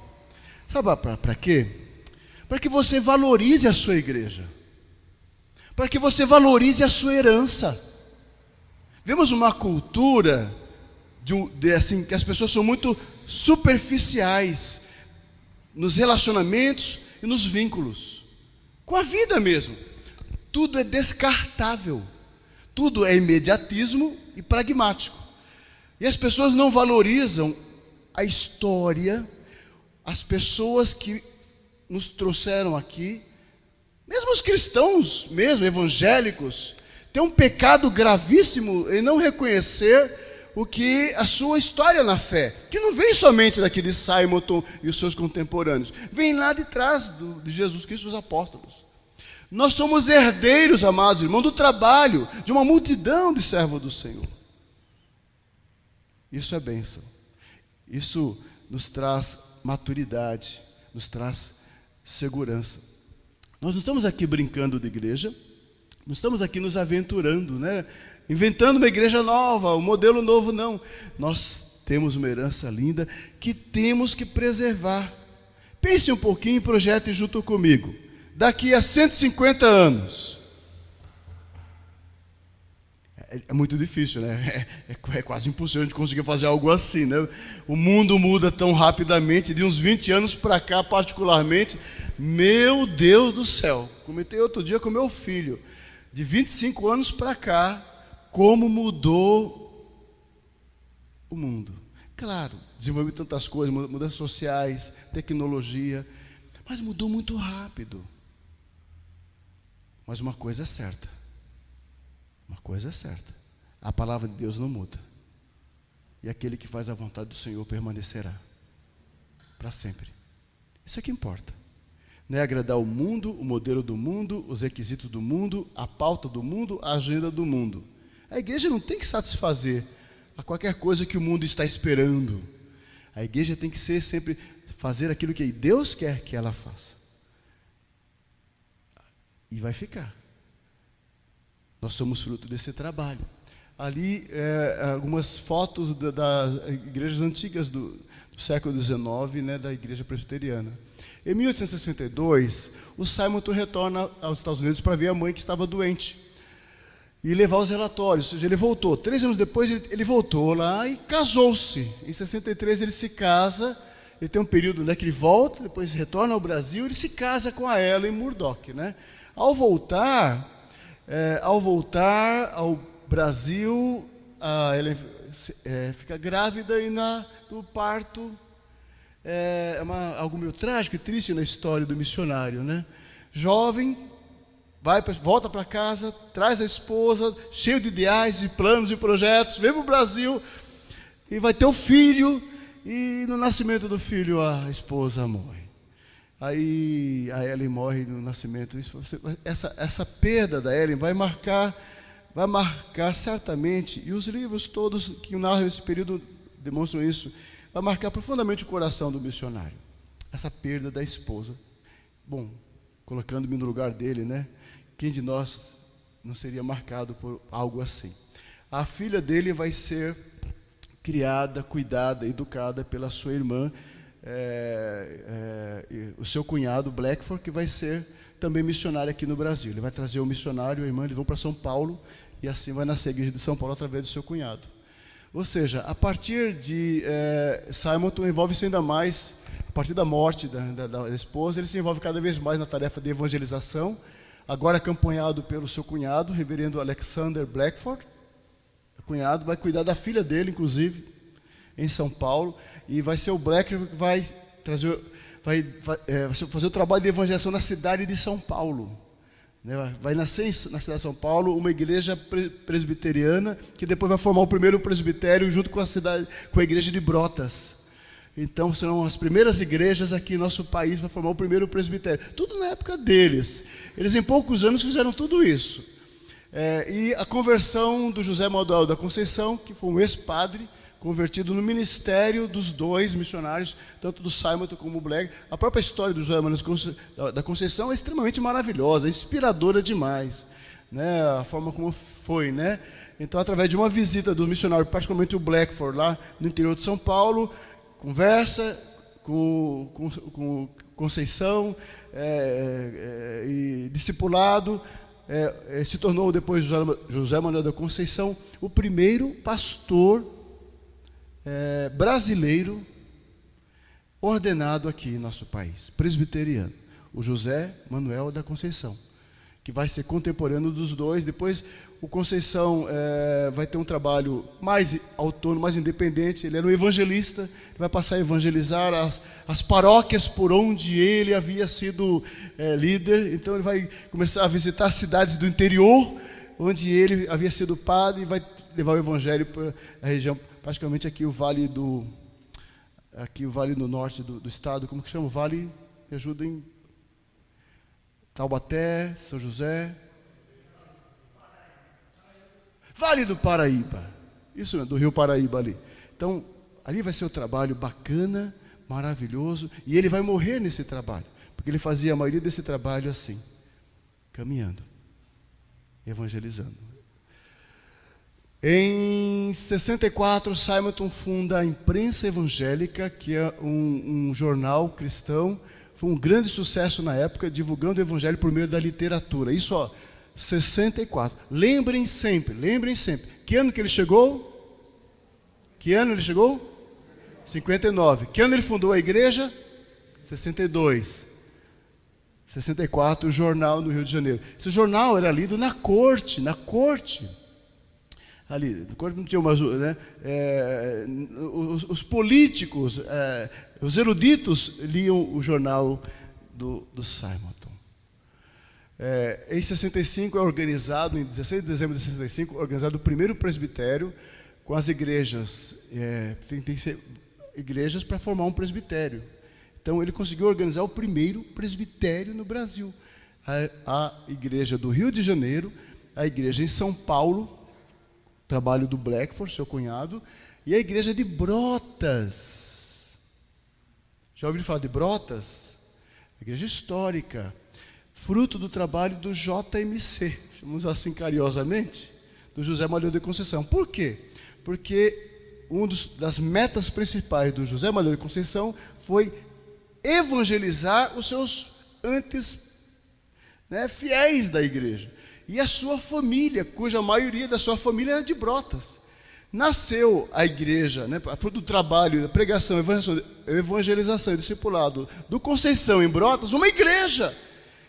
Sabe para quê? Para que você valorize a sua igreja. Para que você valorize a sua herança. Vemos uma cultura assim, que as pessoas são muito superficiais nos relacionamentos e nos vínculos, com a vida mesmo. Tudo é descartável, tudo é imediatismo e pragmático. E as pessoas não valorizam a história, as pessoas que nos trouxeram aqui, mesmo os cristãos, mesmo evangélicos, têm um pecado gravíssimo em não reconhecer o que a sua história na fé, que não vem somente daquele Simonton e os seus contemporâneos, vem lá de trás de Jesus Cristo e dos apóstolos. Nós somos herdeiros, amados irmãos, do trabalho de uma multidão de servos do Senhor. Isso é bênção. Isso nos traz maturidade, nos traz segurança. Nós não estamos aqui brincando de igreja, não estamos aqui nos aventurando, né? Inventando uma igreja nova, um modelo novo, não. Nós temos uma herança linda que temos que preservar. Pense um pouquinho e projete junto comigo. Daqui a 150 anos. É muito difícil, né? É quase impossível de conseguir fazer algo assim, né? O mundo muda tão rapidamente, de uns 20 anos para cá, particularmente. Meu Deus do céu! Comentei outro dia com meu filho. De 25 anos para cá, como mudou o mundo. Claro, desenvolveu tantas coisas, mudanças sociais, tecnologia, mas mudou muito rápido. Mas uma coisa é certa. Uma coisa é certa. A palavra de Deus não muda. E aquele que faz a vontade do Senhor permanecerá para sempre. Isso é que importa. Não é agradar o mundo, o modelo do mundo, os requisitos do mundo, a pauta do mundo, a agenda do mundo. A igreja não tem que satisfazer a qualquer coisa que o mundo está esperando. A igreja tem que ser sempre fazer aquilo que Deus quer que ela faça. E vai ficar. Nós somos fruto desse trabalho. Ali, algumas fotos das igrejas antigas do século XIX, né, da igreja presbiteriana. Em 1862, o Simonton retorna aos Estados Unidos para ver a mãe que estava doente e levar os relatórios. Ou seja, ele voltou. 3 anos depois, ele voltou lá e casou-se. Em 63, ele se casa. Ele tem um período, né, que ele volta, depois retorna ao Brasil. Ele se casa com a Ellen Murdoch, né? Ao voltar ao Brasil, a Ellen fica grávida e no parto algo meio trágico e triste na história do missionário, né? Jovem, volta para casa, traz a esposa, cheio de ideais, de planos e projetos, vem para o Brasil e vai ter um filho, e no nascimento do filho a esposa morre. Aí a Ellen morre no nascimento. Essa perda da Ellen vai marcar certamente, e os livros todos que narram esse período demonstram isso, vai marcar profundamente o coração do missionário. Essa perda da esposa. Bom, colocando-me no lugar dele, né? Quem de nós não seria marcado por algo assim? A filha dele vai ser criada, cuidada, educada pela sua irmã, o seu cunhado Blackford, que vai ser também missionário aqui no Brasil. Ele vai trazer o missionário e a irmã, eles vão para São Paulo, e assim vai nascer a igreja de São Paulo através do seu cunhado. Ou seja, a partir de Simonton envolve-se ainda mais, a partir da morte da esposa, ele se envolve cada vez mais na tarefa de evangelização, agora acompanhado pelo seu cunhado, o reverendo Alexander Blackford. O cunhado vai cuidar da filha dele, inclusive, em São Paulo, e vai ser o Blackford que vai fazer o trabalho de evangelização na cidade de São Paulo. Vai nascer na cidade de São Paulo uma igreja presbiteriana, que depois vai formar o primeiro presbitério junto com a igreja de Brotas. Então serão as primeiras igrejas aqui em nosso país, vai formar o primeiro presbitério. Tudo na época deles. Eles em poucos anos fizeram tudo isso. E a conversão do José Manuel da Conceição, que foi um ex-padre, convertido no ministério dos dois missionários, tanto do Simonton como do Black. A própria história do José Manuel da Conceição é extremamente maravilhosa, inspiradora demais, né? A forma como foi, né? Então, através de uma visita do missionário, particularmente o Blackford, lá no interior de São Paulo, conversa com Conceição e discipulado, se tornou depois José Manuel da Conceição o primeiro pastor brasileiro ordenado aqui em nosso país, presbiteriano, o José Manuel da Conceição, que vai ser contemporâneo dos dois. Depois o Conceição vai ter um trabalho mais autônomo, mais independente. Ele era um evangelista, ele vai passar a evangelizar as paróquias por onde ele havia sido líder. Então ele vai começar a visitar cidades do interior, onde ele havia sido padre, e vai levar o evangelho para a região, praticamente aqui o vale do norte do estado. Como que chama o vale? Me ajudem. Taubaté, São José, Vale do Paraíba, isso mesmo, do Rio Paraíba ali. Então, ali vai ser o trabalho bacana, maravilhoso, e ele vai morrer nesse trabalho, porque ele fazia a maioria desse trabalho assim, caminhando, evangelizando. Em 64, Simonton funda a Imprensa Evangélica, que é um jornal cristão. Foi um grande sucesso na época, divulgando o evangelho por meio da literatura. Isso, 64. Lembrem sempre. Que ano que ele chegou? 59. Que ano ele fundou a igreja? 62. 64, o jornal no Rio de Janeiro. Esse jornal era lido na corte. Ali, no corte não tinha mais, né? Os políticos, os eruditos liam o jornal do Simonton. Em 65 é organizado, em 16 de dezembro de 65, organizado o primeiro presbitério com as igrejas. Tem que ser igrejas para formar um presbitério. Então ele conseguiu organizar o primeiro presbitério no Brasil. A igreja do Rio de Janeiro, a igreja em São Paulo, trabalho do Blackford, seu cunhado, e a igreja de Brotas. Já ouviram falar de Brotas? Igreja histórica, fruto do trabalho do JMC, chamamos assim carinhosamente, do José Manuel da Conceição. Por quê? Porque uma das metas principais do José Manuel da Conceição foi evangelizar os seus antes, né, fiéis da igreja. E a sua família, cuja maioria da sua família era de Brotas. Nasceu a igreja, né, fruto do trabalho, da pregação, evangelização e discipulado do Conceição em Brotas, uma igreja.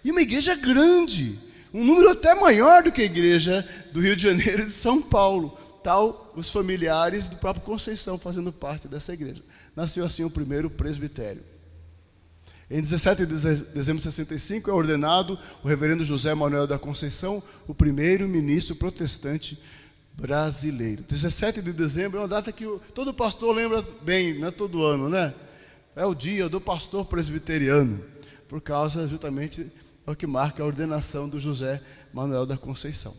E uma igreja grande, um número até maior do que a igreja do Rio de Janeiro e de São Paulo. Tal os familiares do próprio Conceição fazendo parte dessa igreja. Nasceu assim o primeiro presbitério. Em 17 de dezembro de 65 é ordenado o reverendo José Manuel da Conceição, o primeiro ministro protestante brasileiro. 17 de dezembro é uma data que todo pastor lembra bem, não é todo ano, né? É o dia do pastor presbiteriano, por causa justamente é o que marca a ordenação do José Manuel da Conceição.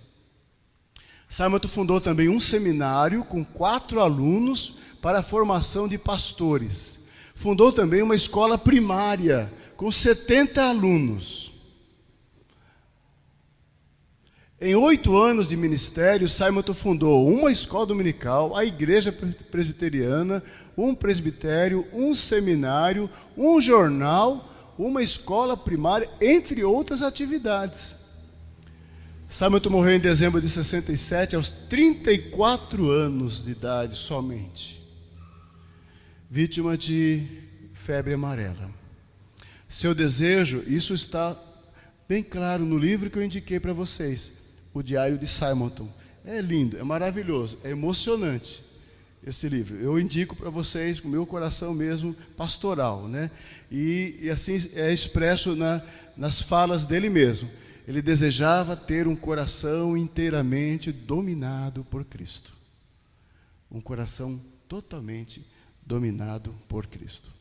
Simonton fundou também um seminário com 4 alunos para a formação de pastores. Fundou também uma escola primária com 70 alunos. Em 8 anos de ministério, Simonton fundou uma escola dominical, a igreja presbiteriana, um presbitério, um seminário, um jornal, uma escola primária, entre outras atividades. Hamilton morreu em dezembro de 67, aos 34 anos de idade somente, vítima de febre amarela. Seu desejo, isso está bem claro no livro que eu indiquei para vocês, o Diário de Hamilton. É lindo, é maravilhoso, é emocionante esse livro. Eu indico para vocês com o meu coração mesmo pastoral, né? E assim é expresso nas falas dele mesmo. Ele desejava ter um coração inteiramente dominado por Cristo. Um coração totalmente dominado por Cristo.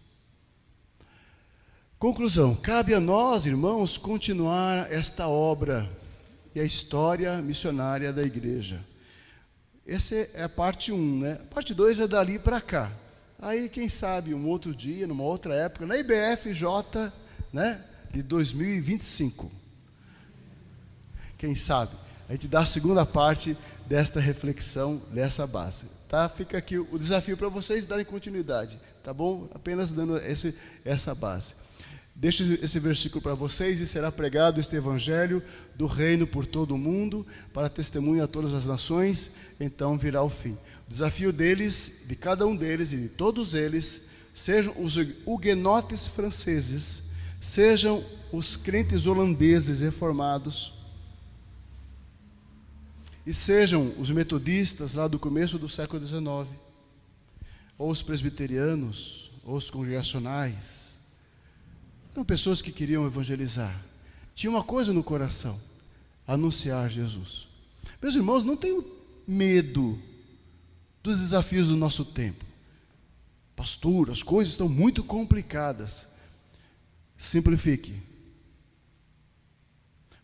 Conclusão: cabe a nós, irmãos, continuar esta obra e a história missionária da igreja. Essa é a parte 1, né? A parte 2 é dali para cá. Aí, quem sabe, um outro dia, numa outra época, na IBFJ, né, de 2025. Quem sabe? A gente dá a segunda parte desta reflexão, dessa base. Tá? Fica aqui o desafio para vocês darem continuidade, tá bom? Apenas dando essa base. Deixo esse versículo para vocês: e será pregado este evangelho do reino por todo o mundo, para testemunho a todas as nações, então virá o fim. O desafio deles, de cada um deles e de todos eles, sejam os huguenotes franceses, sejam os crentes holandeses reformados, e sejam os metodistas lá do começo do século XIX, ou os presbiterianos, ou os congregacionais. Eram pessoas que queriam evangelizar. Tinha uma coisa no coração: anunciar Jesus. Meus irmãos, não tenham medo dos desafios do nosso tempo. Pastor, as coisas estão muito complicadas. Simplifique.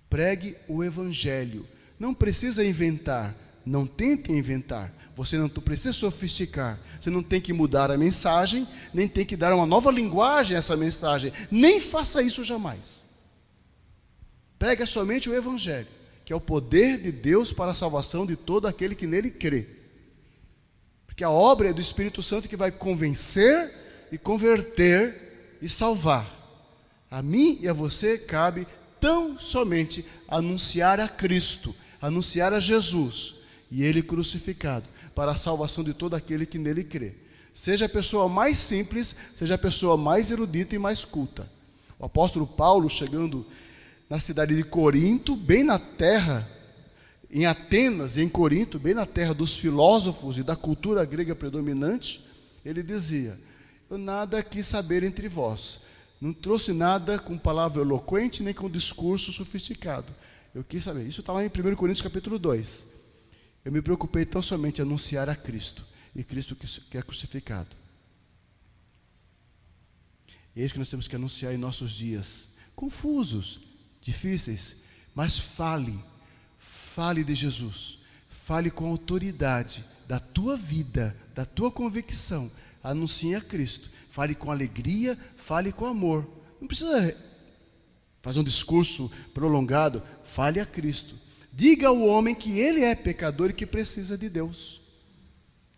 Pregue o evangelho. Não precisa inventar, não tente inventar. Você não precisa sofisticar. Você não tem que mudar a mensagem, nem tem que dar uma nova linguagem a essa mensagem. Nem faça isso jamais. Prega somente o evangelho, que é o poder de Deus para a salvação de todo aquele que nele crê. Porque a obra é do Espírito Santo que vai convencer e converter e salvar. A mim e a você cabe tão somente anunciar a Cristo, anunciar a Jesus e Ele crucificado, para a salvação de todo aquele que nele crê. Seja a pessoa mais simples, seja a pessoa mais erudita e mais culta. O apóstolo Paulo, chegando na cidade de Corinto, bem na terra, em Atenas e em Corinto, bem na terra dos filósofos e da cultura grega predominante, ele dizia: eu nada quis saber entre vós, não trouxe nada com palavra eloquente, nem com discurso sofisticado. Eu quis saber. Isso está lá em 1 Coríntios capítulo 2. Eu me preocupei tão somente em anunciar a Cristo, e Cristo que é crucificado. E é isso que nós temos que anunciar em nossos dias, confusos, difíceis, mas fale de Jesus, fale com autoridade da tua vida, da tua convicção, anuncie a Cristo, fale com alegria, fale com amor. Não precisa fazer um discurso prolongado, fale a Cristo. Diga ao homem que ele é pecador e que precisa de Deus.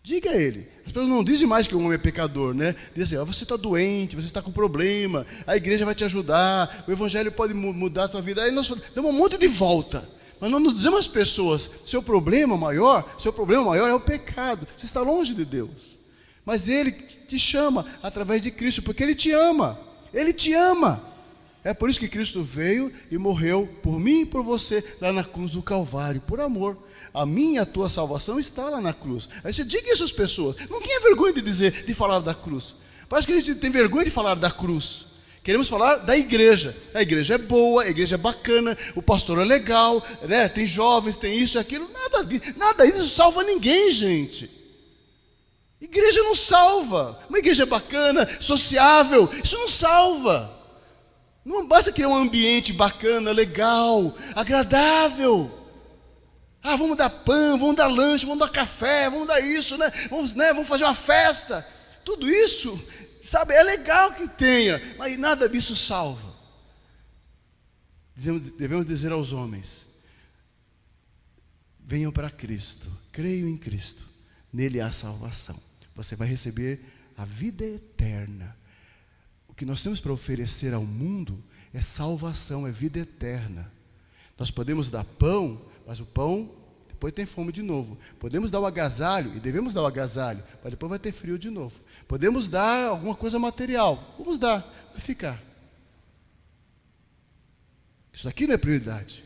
Diga a ele. As pessoas não dizem mais que o homem é pecador, né? Dizem assim: você está doente, você está com problema, a igreja vai te ajudar, o evangelho pode mudar a tua vida. Aí nós damos um monte de volta. Mas nós não dizemos às pessoas: seu problema maior é o pecado. Você está longe de Deus. Mas Ele te chama através de Cristo, porque Ele te ama. Ele te ama. É por isso que Cristo veio e morreu por mim e por você lá na cruz do Calvário, por amor. A minha e a tua salvação está lá na cruz. Aí você diga isso às pessoas. Não tenha vergonha de falar da cruz. Parece que a gente tem vergonha de falar da cruz. Queremos falar da igreja. A igreja é boa, a igreja é bacana, o pastor é legal, né? Tem jovens, tem isso e aquilo. Nada disso salva ninguém, gente. Igreja não salva. Uma igreja bacana, sociável, isso não salva. Não basta criar um ambiente bacana, legal, agradável. Vamos dar pão, vamos dar lanche, vamos dar café, vamos dar isso, né? Vamos fazer uma festa. Tudo isso, sabe, é legal que tenha, mas nada disso salva. Devemos dizer aos homens: venham para Cristo, creiam em Cristo, nele há salvação. Você vai receber a vida eterna. O O que nós temos para oferecer ao mundo é salvação, é vida eterna. Nós podemos dar pão, mas o pão depois tem fome de novo. Podemos dar o agasalho, e devemos dar o agasalho, mas depois vai ter frio de novo. Podemos dar alguma coisa material, vamos dar, vai ficar. Isso daqui não é prioridade.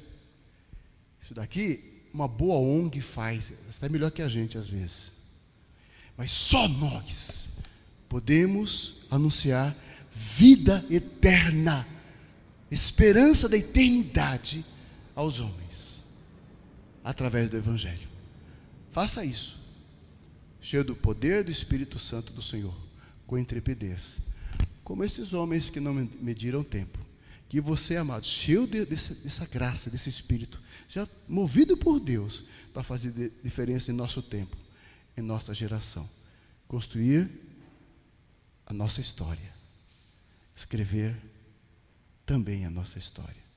Isso daqui, uma boa ONG faz, está melhor que a gente às vezes. Mas só nós podemos anunciar vida eterna, esperança da eternidade aos homens, através do Evangelho. Faça isso, cheio do poder do Espírito Santo do Senhor, com intrepidez, como esses homens que não mediram tempo. Que você, amado, cheio dessa graça, desse Espírito, seja movido por Deus para fazer diferença em nosso tempo, em nossa geração. Construir a nossa história. Escrever também a nossa história.